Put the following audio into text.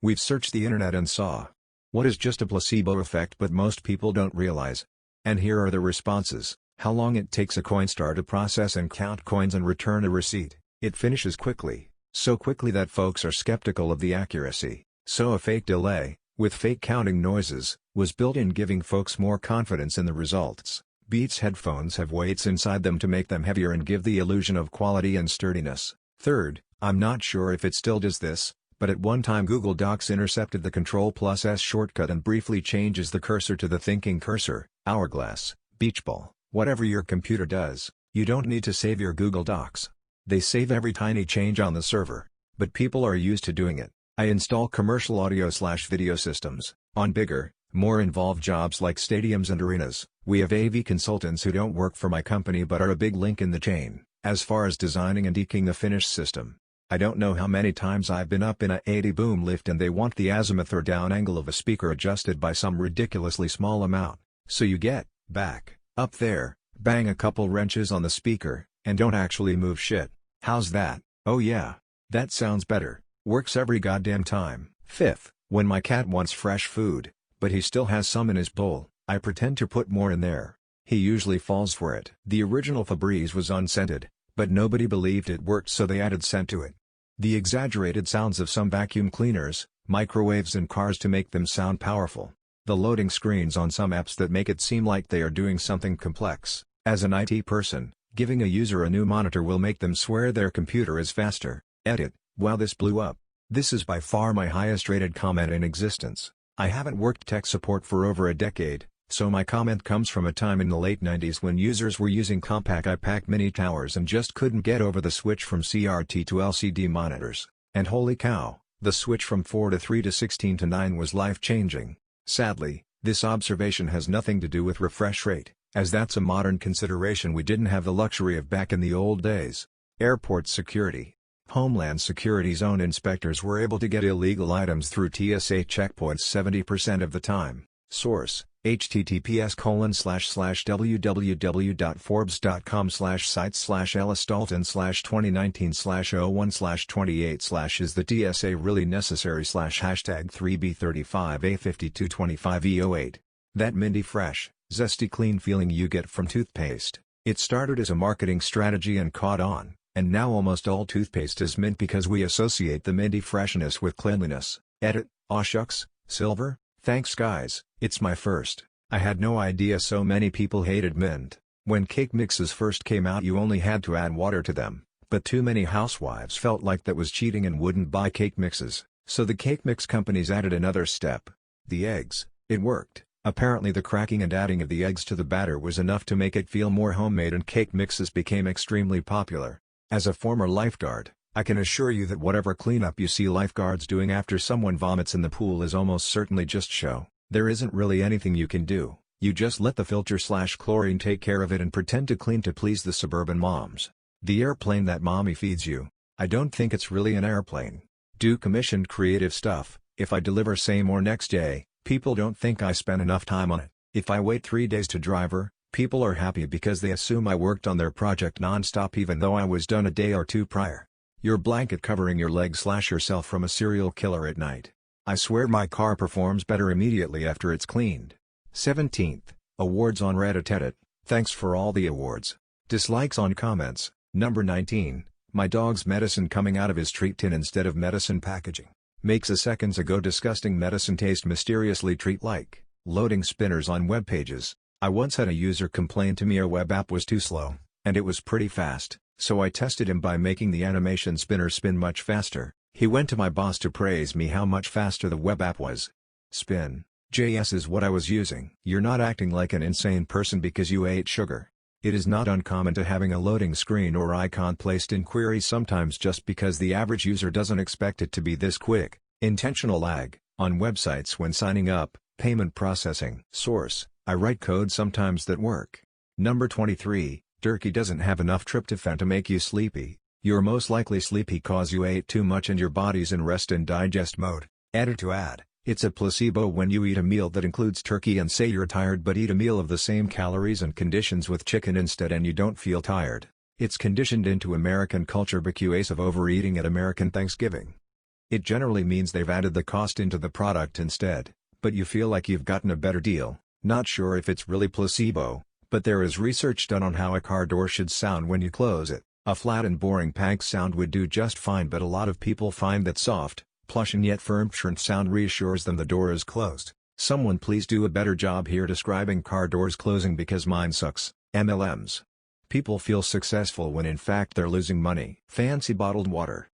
We've searched the internet and saw what is just a placebo effect, but most people don't realize. And here are the responses. How long it takes a Coinstar to process and count coins and return a receipt. It finishes quickly, so quickly that folks are skeptical of the accuracy. So a fake delay, with fake counting noises, was built in, giving folks more confidence in the results. Beats headphones have weights inside them to make them heavier and give the illusion of quality and sturdiness. Third, I'm not sure if it still does this, but at one time Google Docs intercepted the Ctrl+S shortcut and briefly changes the cursor to the thinking cursor, hourglass, beach ball. Whatever your computer does, you don't need to save your Google Docs. They save every tiny change on the server, but people are used to doing it. I install commercial audio/video systems on bigger, more involved jobs like stadiums and arenas. We have AV consultants who don't work for my company but are a big link in the chain, as far as designing and eking the finished system. I don't know how many times I've been up in a 80 boom lift and they want the azimuth or down angle of a speaker adjusted by some ridiculously small amount, so you get back up there, bang a couple wrenches on the speaker, and don't actually move shit. How's that? Oh yeah. That sounds better. Works every goddamn time. Fifth, when my cat wants fresh food, but he still has some in his bowl, I pretend to put more in there. He usually falls for it. The original Febreze was unscented, but nobody believed it worked, so they added scent to it. The exaggerated sounds of some vacuum cleaners, microwaves and cars to make them sound powerful. The loading screens on some apps that make it seem like they are doing something complex. As an IT person, giving a user a new monitor will make them swear their computer is faster. Edit, wow, this blew up. This is by far my highest rated comment in existence. I haven't worked tech support for over a decade, so my comment comes from a time in the late 90s when users were using compact iPac mini towers and just couldn't get over the switch from CRT to LCD monitors. And holy cow, the switch from 4 to 3 to 16 to 9 was life-changing. Sadly, this observation has nothing to do with refresh rate, as that's a modern consideration we didn't have the luxury of back in the old days. Airport security. Homeland Security's own inspectors were able to get illegal items through TSA checkpoints 70% of the time. Source: https://www.forbes.com/sites/ellis dalton/2019/01/28/ Is the TSA really necessary #3B35A5225E08. That minty fresh, zesty clean feeling you get from toothpaste. It started as a marketing strategy and caught on, and now almost all toothpaste is mint because we associate the minty freshness with cleanliness. Edit, aw shucks, silver? Thanks guys, it's my first. I had no idea so many people hated mint. When cake mixes first came out you only had to add water to them, but too many housewives felt like that was cheating and wouldn't buy cake mixes, so the cake mix companies added another step. The eggs. It worked. Apparently the cracking and adding of the eggs to the batter was enough to make it feel more homemade and cake mixes became extremely popular. As a former lifeguard, I can assure you that whatever cleanup you see lifeguards doing after someone vomits in the pool is almost certainly just show. There isn't really anything you can do, you just let the filter/chlorine take care of it and pretend to clean to please the suburban moms. The airplane that mommy feeds you. I don't think it's really an airplane. Do commissioned creative stuff. If I deliver same or next day, people don't think I spent enough time on it. If I wait 3 days to deliver, people are happy because they assume I worked on their project non-stop even though I was done a day or two prior. Your blanket covering your legs/yourself from a serial killer at night. I swear my car performs better immediately after it's cleaned. 17th, awards on Reddit. Edit, thanks for all the awards. Dislikes on comments. Number 19, my dog's medicine coming out of his treat tin instead of medicine packaging. Makes a seconds ago disgusting medicine taste mysteriously treat-like. Loading spinners on web pages. I once had a user complain to me a web app was too slow, and it was pretty fast. So I tested him by making the animation spinner spin much faster. He went to my boss to praise me how much faster the web app was. Spin.js is what I was using. You're not acting like an insane person because you ate sugar. It is not uncommon to having a loading screen or icon placed in queries sometimes just because the average user doesn't expect it to be this quick. Intentional lag, on websites when signing up, payment processing. Source: I write code sometimes that work. Number 23. Turkey doesn't have enough tryptophan to make you sleepy. You're most likely sleepy cause you ate too much and your body's in rest and digest mode. Edit to add, it's a placebo when you eat a meal that includes turkey and say you're tired but eat a meal of the same calories and conditions with chicken instead and you don't feel tired. It's conditioned into American culture BQAs of overeating at American Thanksgiving. It generally means they've added the cost into the product instead, but you feel like you've gotten a better deal. Not sure if it's really placebo, but there is research done on how a car door should sound when you close it. A flat and boring pank sound would do just fine, but a lot of people find that soft, plush and yet firm shrink sound reassures them the door is closed. Someone please do a better job here describing car doors closing because mine sucks. MLMs. People feel successful when in fact they're losing money. Fancy bottled water.